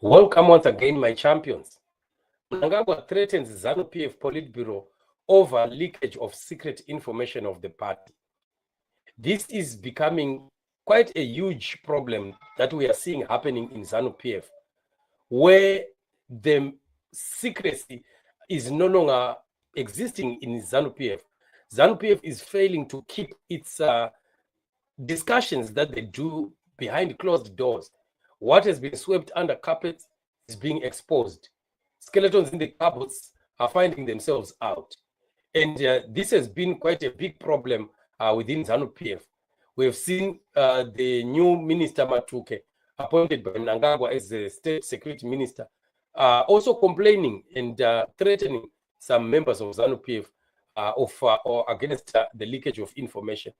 Welcome once again, my champions. Mnangagwa threatens Zanu-PF Politburo over leakage of secret information of the party. This is becoming quite a huge problem that we are seeing happening in Zanu-PF, where the secrecy is no longer existing in Zanu-PF. Zanu-PF is failing to keep its discussions that they do behind closed doors. What has been swept under carpet is being exposed. Skeletons in the cupboards are finding themselves out. And this has been quite a big problem within ZANU-PF. We have seen the new Minister Matuke, appointed by Mnangagwa as the State Security Minister, also complaining and threatening some members of ZANU-PF or against the leakage of information.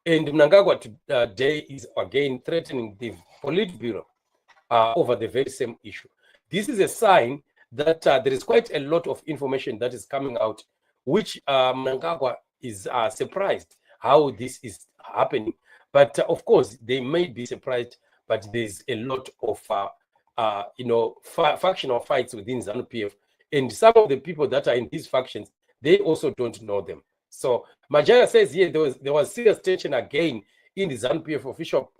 And Mnangagwa today is again threatening the Politburo over the very same issue. This is a sign that there is quite a lot of information that is coming out, which Mnangagwa is surprised how this is happening. But of course, they may be surprised, but there's a lot of factional fights within ZANU-PF. And some of the people that are in these factions, they also don't know them. So Majaya says here there was serious tension again in the ZANU-PF official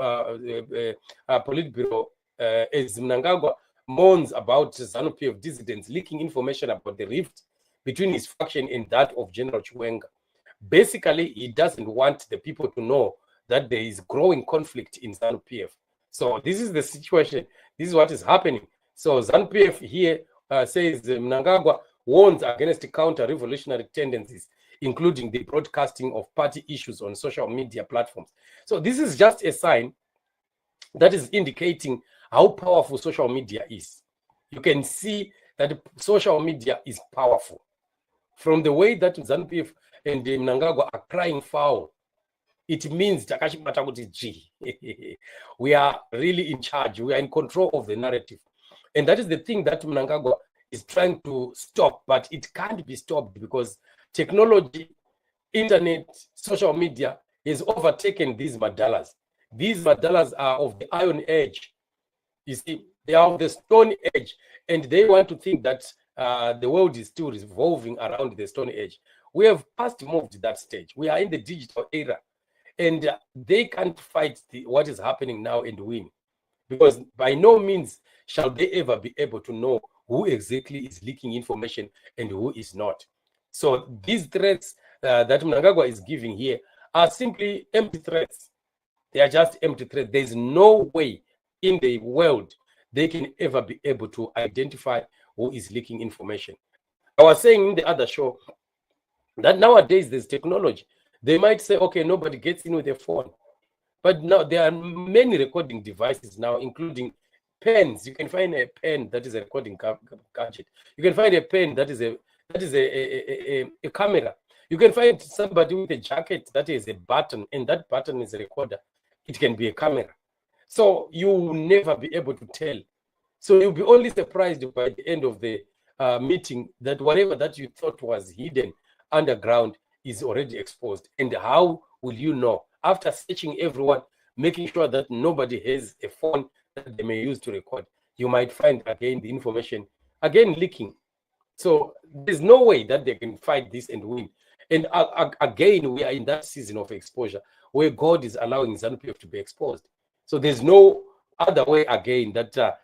Politburo as Mnangagwa mourns about ZANU-PF dissidents leaking information about the rift between his faction and that of General Chiwenga. Basically, he doesn't want the people to know that there is growing conflict in ZANU-PF. So this is the situation. This is what is happening. So ZANU-PF here says Mnangagwa warns against counter-revolutionary tendencies, including the broadcasting of party issues on social media platforms. So this is just a sign that is indicating how powerful social media is. You can see that social media is powerful. From the way that ZANU-PF and Mnangagwa are crying foul, it means we are really in charge. We are in control of the narrative. And that is the thing that Mnangagwa is trying to stop, but it can't be stopped because technology, internet, social media has overtaken these madalas. These madalas are of the Iron Age. You see, they are of the Stone Age, and they want to think that the world is still revolving around the Stone Age. We have moved that stage. We are in the digital era, and they can't fight what is happening now and win, because by no means shall they ever be able to know who exactly is leaking information and who is not. So these threats that Mnangagwa is giving here are simply empty threats. They are just empty threats. There's no way in the world they can ever be able to identify who is leaking information. I was saying in the other show that nowadays there's technology. They might say, okay, nobody gets in with a phone. But now there are many recording devices now, including pens. You can find a pen that is a recording gadget. You can find a pen that is a camera. You can find somebody with a jacket that is a button, and that button is a recorder. It can be a camera. So you will never be able to tell. So you'll be only surprised by the end of the meeting that whatever that you thought was hidden underground is already exposed. And how will you know? After searching everyone, making sure that nobody has a phone that they may use to record, you might find again the information again leaking. So there's no way that they can fight this and win. And again, we are in that season of exposure where God is allowing ZANU-PF to be exposed. So there's no other way again that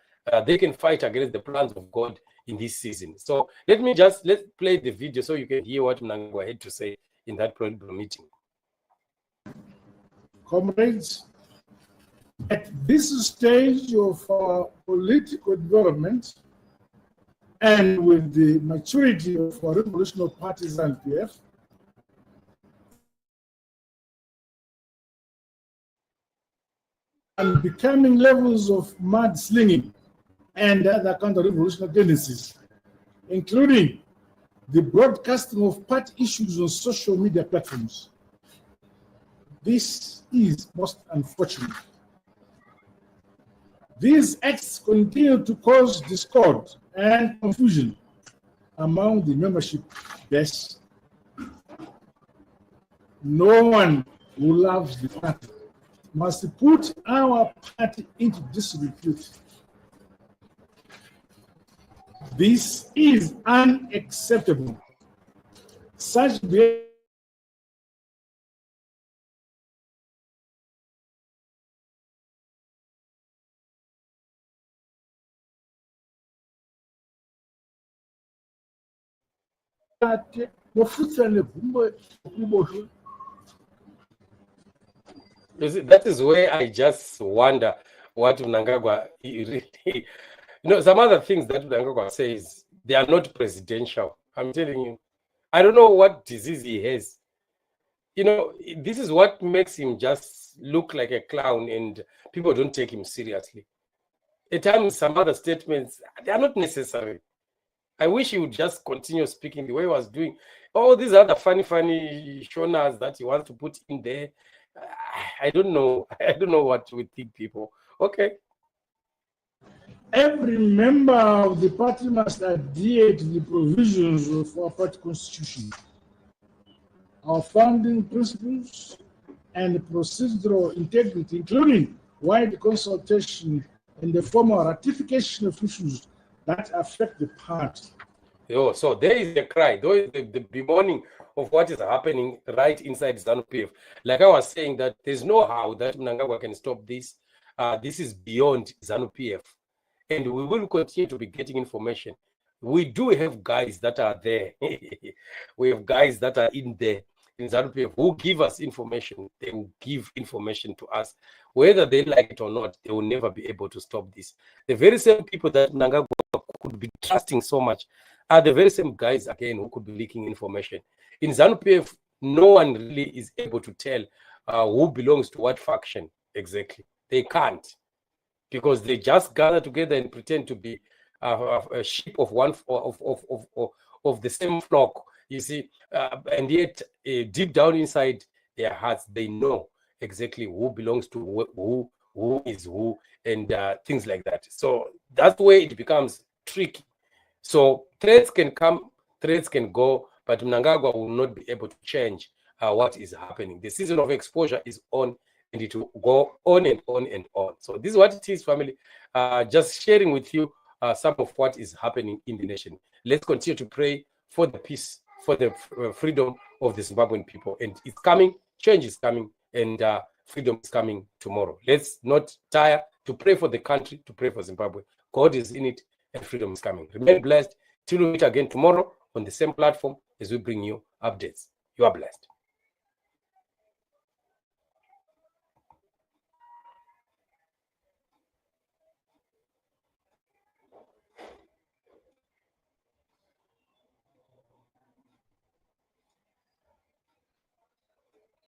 they can fight against the plans of God in this season. So let's play the video so you can hear what Mnangagwa had to say in that Politburo meeting. Comrades, at this stage of political development and with the maturity of our revolutionary parties and PF, and becoming levels of mudslinging and other counter-revolutionary tendencies, including the broadcasting of party issues on social media platforms. This is most unfortunate. These acts continue to cause discord and confusion among the membership base. No one who loves the party must put our party into disrepute. This is unacceptable. Such behavior You see, that is where I just wonder what Mnangagwa really, some other things that Mnangagwa says, they are not presidential. I'm telling you, I don't know what disease he has. This is what makes him just look like a clown and people don't take him seriously. At times, some other statements, they are not necessary. I wish he would just continue speaking the way he was doing. All these other funny shonas that he wants to put in there, I don't know. I don't know what we think, people. Okay. every member of the party must adhere to the provisions of our party constitution, our founding principles, and procedural integrity, including wide consultation and the formal ratification of issues that affect the party. So there is a cry, the bemoaning of what is happening right inside Zanu PF. Like I was saying, that there's no how that Mnangagwa can stop this. This is beyond Zanu PF. And we will continue to be getting information. We do have guys that are there. We have guys that are in there in Zanu PF who give us information. They will give information to us. Whether they like it or not, they will never be able to stop this. The very same people that Mnangagwa could be trusting so much are the very same guys, again, who could be leaking information. In Zanu PF, no one really is able to tell who belongs to what faction exactly. They can't, because they just gather together and pretend to be a sheep of one of the same flock. You see, and yet deep down inside their hearts, they know exactly who belongs to who is who, and things like that. So that's where it becomes tricky. So threats can come, threats can go, but Mnangagwa will not be able to change what is happening. The season of exposure is on, and it will go on and on and on. So this is what it is, family. Just sharing with you some of what is happening in the nation. Let's continue to pray for the peace, for the freedom of the Zimbabwean people. And it's coming, change is coming, and freedom is coming tomorrow. Let's not tire to pray for the country, to pray for Zimbabwe. God is in it, and freedom is coming. Remain blessed till we meet again tomorrow on the same platform as we bring you updates. You are blessed.